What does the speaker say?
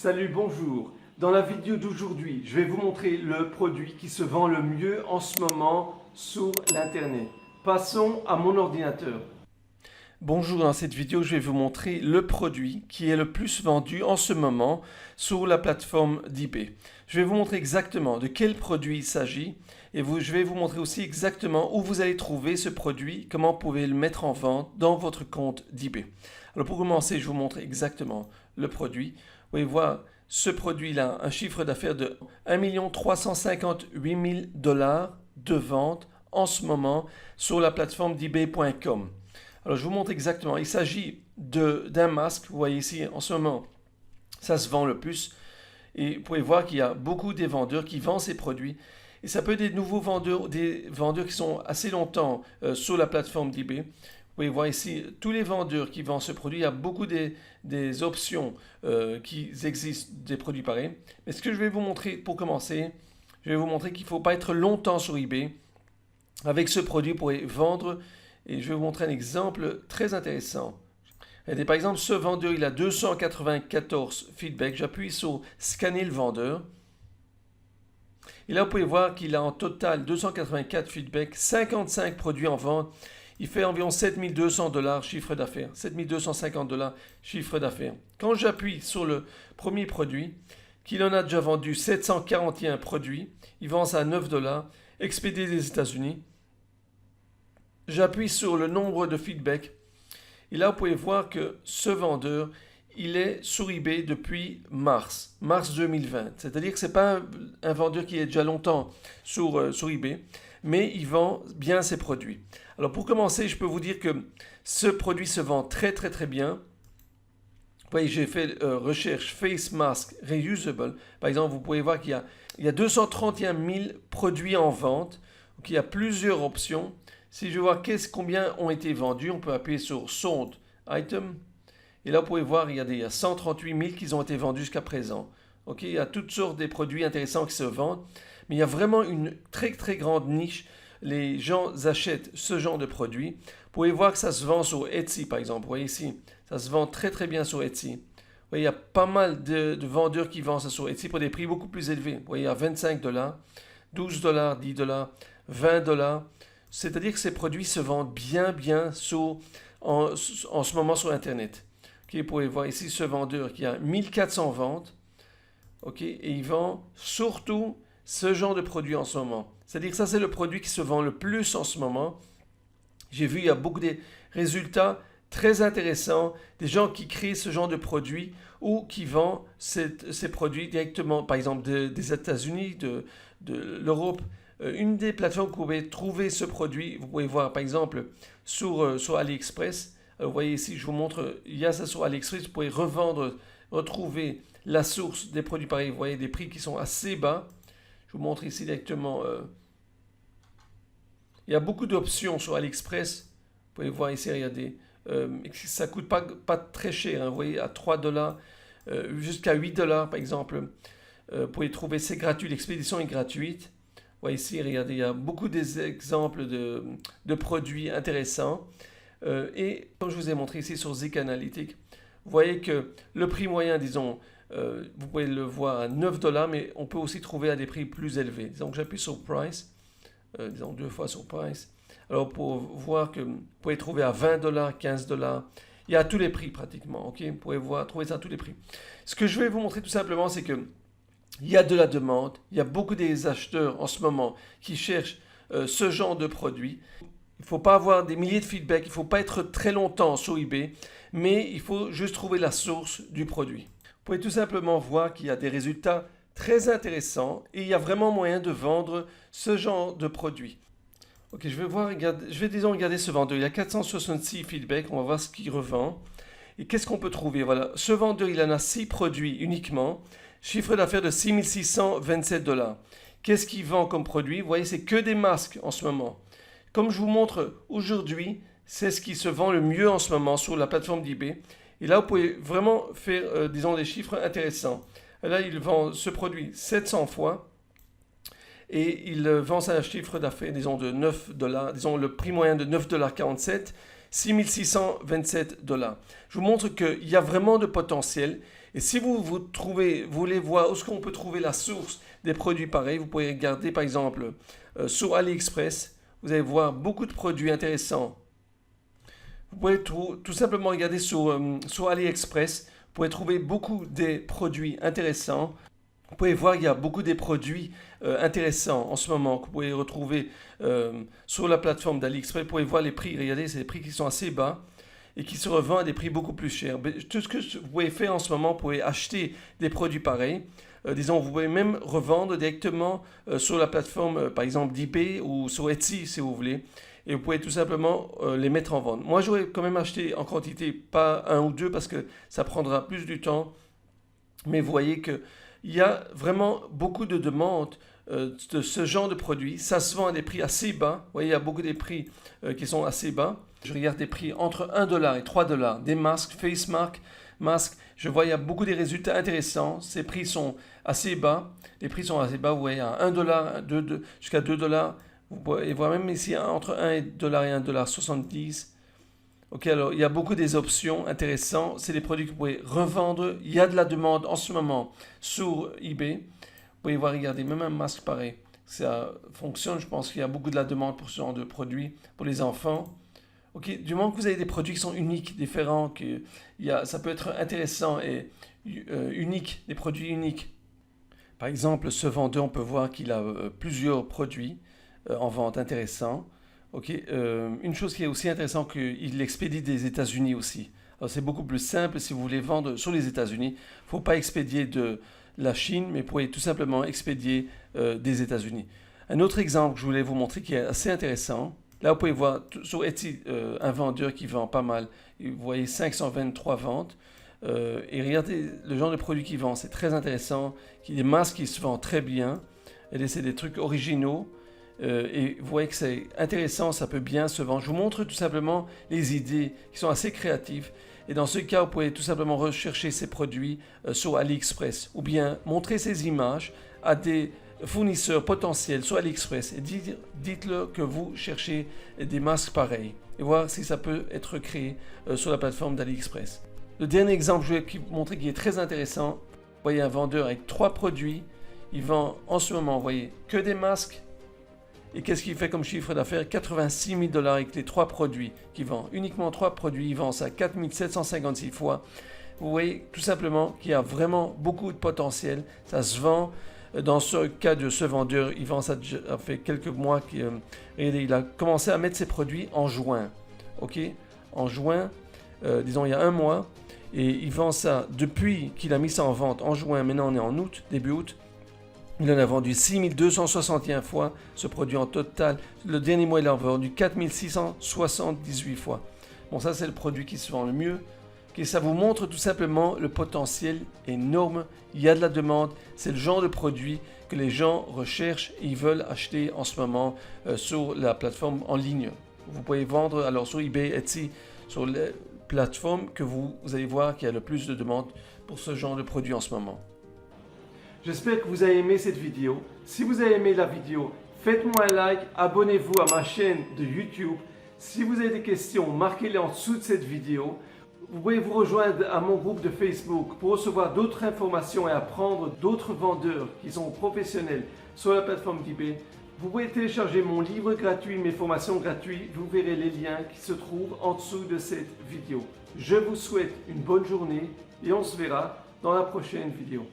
Salut, bonjour. Dans la vidéo d'aujourd'hui, je vais vous montrer le produit qui se vend le mieux en ce moment sur l'Internet. Passons à mon ordinateur. Bonjour, dans cette vidéo, je vais vous montrer le produit qui est le plus vendu en ce moment sur la plateforme d'eBay. Je vais vous montrer exactement de quel produit il s'agit et je vais vous montrer aussi exactement où vous allez trouver ce produit, comment vous pouvez le mettre en vente dans votre compte d'eBay. Alors pour commencer, je vous montre exactement le produit. Vous pouvez voir, ce produit-là, un chiffre d'affaires de 1 358 000 $ de vente en ce moment sur la plateforme d'eBay.com. Alors je vous montre exactement, il s'agit d'un masque, vous voyez ici en ce moment, ça se vend le plus. Et vous pouvez voir qu'il y a beaucoup de vendeurs qui vendent ces produits. Et ça peut être des nouveaux vendeurs, des vendeurs qui sont assez longtemps sur la plateforme d'eBay. Vous pouvez voir ici, tous les vendeurs qui vendent ce produit, il y a beaucoup des options qui existent des produits pareils. Mais ce que je vais vous montrer pour commencer, je vais vous montrer qu'il ne faut pas être longtemps sur eBay. Avec ce produit, vous pourrez vendre. Et je vais vous montrer un exemple très intéressant. Regardez, par exemple, ce vendeur, il a 294 feedbacks. J'appuie sur scanner le vendeur. Et là, vous pouvez voir qu'il a en total 284 feedbacks, 55 produits en vente. Il fait environ 7 200 $ chiffre d'affaires, 7 250 $ chiffre d'affaires. Quand j'appuie sur le premier produit, qu'il en a déjà vendu 741 produits, il vend ça à 9 $, expédié des États-Unis. J'appuie sur le nombre de feedbacks et là vous pouvez voir que ce vendeur il est sur eBay depuis mars 2020. C'est-à-dire que ce n'est pas un vendeur qui est déjà longtemps sur eBay, mais il vend bien ses produits. Alors pour commencer, je peux vous dire que ce produit se vend très bien. Vous voyez, j'ai fait recherche Face Mask Reusable. Par exemple, vous pouvez voir qu'il y a 231 000 produits en vente. Donc il y a plusieurs options. Si je vois combien ont été vendus, on peut appuyer sur Sold Item. Et là, vous pouvez voir, il y a 138 000 qui ont été vendus jusqu'à présent. Il y a toutes sortes de produits intéressants qui se vendent. Mais il y a vraiment une très grande niche. Les gens achètent ce genre de produits. Vous pouvez voir que ça se vend sur Etsy, par exemple. Vous voyez ici, ça se vend très bien sur Etsy. Vous voyez, il y a pas mal de vendeurs qui vendent ça sur Etsy pour des prix beaucoup plus élevés. Vous voyez, à 25 $, 12 $, 10 $, 20 $. C'est-à-dire que ces produits se vendent bien en ce moment sur Internet. Vous pouvez voir ici ce vendeur qui a 1400 ventes. Et il vend surtout ce genre de produit en ce moment. C'est-à-dire que ça, c'est le produit qui se vend le plus en ce moment. J'ai vu, il y a beaucoup de résultats très intéressants, des gens qui créent ce genre de produits ou qui vendent ces produits directement, par exemple des États-Unis, de l'Europe. Une des plateformes où vous pouvez trouver ce produit, vous pouvez voir par exemple sur AliExpress. Vous voyez ici, je vous montre, il y a ça sur AliExpress, vous pouvez retrouver la source des produits pareils. Vous voyez des prix qui sont assez bas. Je vous montre ici directement. Il y a beaucoup d'options sur AliExpress. Vous pouvez voir ici, regardez. Ça ne coûte pas très cher. Vous voyez, à 3 $, jusqu'à 8 $ par exemple. Vous pouvez trouver, c'est gratuit, l'expédition est gratuite. Vous voyez ici, regardez, il y a beaucoup d'exemples de produits intéressants. Et comme je vous ai montré ici sur Zik Analytics, vous voyez que le prix moyen, disons, vous pouvez le voir à 9 $, mais on peut aussi trouver à des prix plus élevés. Disons que j'appuie sur Price, disons 2 fois sur Price. Alors pour voir que vous pouvez trouver à 20 $, 15 $, il y a à tous les prix pratiquement. Vous pouvez trouver ça à tous les prix. Ce que je vais vous montrer tout simplement, c'est que il y a de la demande, il y a beaucoup des acheteurs en ce moment qui cherchent ce genre de produit. Il ne faut pas avoir des milliers de feedbacks, il ne faut pas être très longtemps sur eBay, mais il faut juste trouver la source du produit. Vous pouvez tout simplement voir qu'il y a des résultats très intéressants et il y a vraiment moyen de vendre ce genre de produit. Je vais disons regarder ce vendeur, il y a 466 feedbacks, on va voir ce qu'il revend. Et qu'est-ce qu'on peut trouver? Voilà, ce vendeur, il en a 6 produits uniquement. Chiffre d'affaires de 6 627 $. Qu'est-ce qu'il vend comme produit? Vous voyez, c'est que des masques en ce moment. Comme je vous montre aujourd'hui, c'est ce qui se vend le mieux en ce moment sur la plateforme d'eBay. Et là, vous pouvez vraiment faire, disons, des chiffres intéressants. Là, il vend ce produit 700 fois. Et il vend ça à un chiffre d'affaires, disons, de 9 $. Disons, le prix moyen de 9,47 $. $6 627. Je vous montre qu'il y a vraiment de potentiel. Et si vous voulez voir où est-ce qu'on peut trouver la source des produits pareils, vous pouvez regarder par exemple sur AliExpress. Vous allez voir beaucoup de produits intéressants. Vous pouvez tout simplement regarder sur AliExpress. Vous pouvez trouver beaucoup des produits intéressants. Vous pouvez voir qu'il y a beaucoup des produits intéressants en ce moment que vous pouvez retrouver sur la plateforme d'AliExpress. Vous pouvez voir les prix. Regardez, c'est des prix qui sont assez bas et qui se revendent à des prix beaucoup plus chers. Tout ce que vous pouvez faire en ce moment, vous pouvez acheter des produits pareils. Disons, vous pouvez même revendre directement sur la plateforme, par exemple, d'eBay ou sur Etsy, si vous voulez. Et vous pouvez tout simplement les mettre en vente. Moi, j'aurais quand même acheté en quantité, pas un ou deux, parce que ça prendra plus du temps. Mais vous voyez qu'il y a vraiment beaucoup de demandes de ce genre de produits. Ça se vend à des prix assez bas. Vous voyez, il y a beaucoup des prix qui sont assez bas. Je regarde des prix entre $1 et $3. Des masques, face masques. Je vois il y a beaucoup de résultats intéressants. Ces prix sont assez bas. Les prix sont assez bas. Vous voyez, à $1, jusqu'à $2. Vous pouvez voir même ici entre $1 et $1,70. Ok, alors il y a beaucoup des options intéressantes. C'est des produits que vous pouvez revendre. Il y a de la demande en ce moment sur eBay. Vous pouvez voir, regardez, même un masque pareil. Ça fonctionne. Je pense qu'il y a beaucoup de la demande pour ce genre de produits pour les enfants. Ok, du moment que vous avez des produits qui sont uniques, différents, ça peut être intéressant et unique, des produits uniques. Par exemple, ce vendeur, on peut voir qu'il a plusieurs produits en vente intéressants. Okay. Une chose qui est aussi intéressante, qu'il expédie des États-Unis aussi. Alors c'est beaucoup plus simple si vous voulez vendre sur les États-Unis. Il ne faut pas expédier de la Chine, mais vous pouvez tout simplement expédier des États-Unis. Un autre exemple que je voulais vous montrer qui est assez intéressant. Là, vous pouvez voir sur Etsy un vendeur qui vend pas mal. Vous voyez 523 ventes. Et regardez le genre de produits qu'il vend. C'est très intéressant. Il y a des masques qui se vendent très bien. Et c'est des trucs originaux. Et vous voyez que c'est intéressant, ça peut bien se vendre. Je vous montre tout simplement les idées qui sont assez créatives. Et dans ce cas, vous pouvez tout simplement rechercher ces produits sur AliExpress ou bien montrer ces images à des fournisseurs potentiels sur AliExpress et dites-leur que vous cherchez des masques pareils et voir si ça peut être créé sur la plateforme d'AliExpress. Le dernier exemple, je vais vous montrer qui est très intéressant. Vous voyez un vendeur avec 3 produits. Il vend en ce moment, vous voyez, que des masques. Et qu'est-ce qu'il fait comme chiffre d'affaires? $86 000 avec les 3 produits qu'il vend. Uniquement 3 produits, il vend ça 4 756 fois. Vous voyez tout simplement qu'il y a vraiment beaucoup de potentiel. Ça se vend. Dans ce cas de ce vendeur, il vend ça fait quelques mois. Il a commencé à mettre ses produits en juin. Ok, en juin, disons il y a un mois. Et il vend ça depuis qu'il a mis ça en vente en juin. Maintenant on est en août, début août. Il en a vendu 6261 fois ce produit en total. Le dernier mois, il en a vendu 4678 fois. Bon, ça, c'est le produit qui se vend le mieux. Okay, ça vous montre tout simplement le potentiel énorme. Il y a de la demande. C'est le genre de produit que les gens recherchent et ils veulent acheter en ce moment sur la plateforme en ligne. Vous pouvez vendre alors sur eBay, Etsy, sur les plateformes que vous allez voir qu'il y a le plus de demande pour ce genre de produit en ce moment. J'espère que vous avez aimé cette vidéo. Si vous avez aimé la vidéo, faites-moi un like, abonnez-vous à ma chaîne de YouTube. Si vous avez des questions, marquez-les en dessous de cette vidéo. Vous pouvez vous rejoindre à mon groupe de Facebook pour recevoir d'autres informations et apprendre d'autres vendeurs qui sont professionnels sur la plateforme d'eBay. Vous pouvez télécharger mon livre gratuit, mes formations gratuites. Vous verrez les liens qui se trouvent en dessous de cette vidéo. Je vous souhaite une bonne journée et on se verra dans la prochaine vidéo.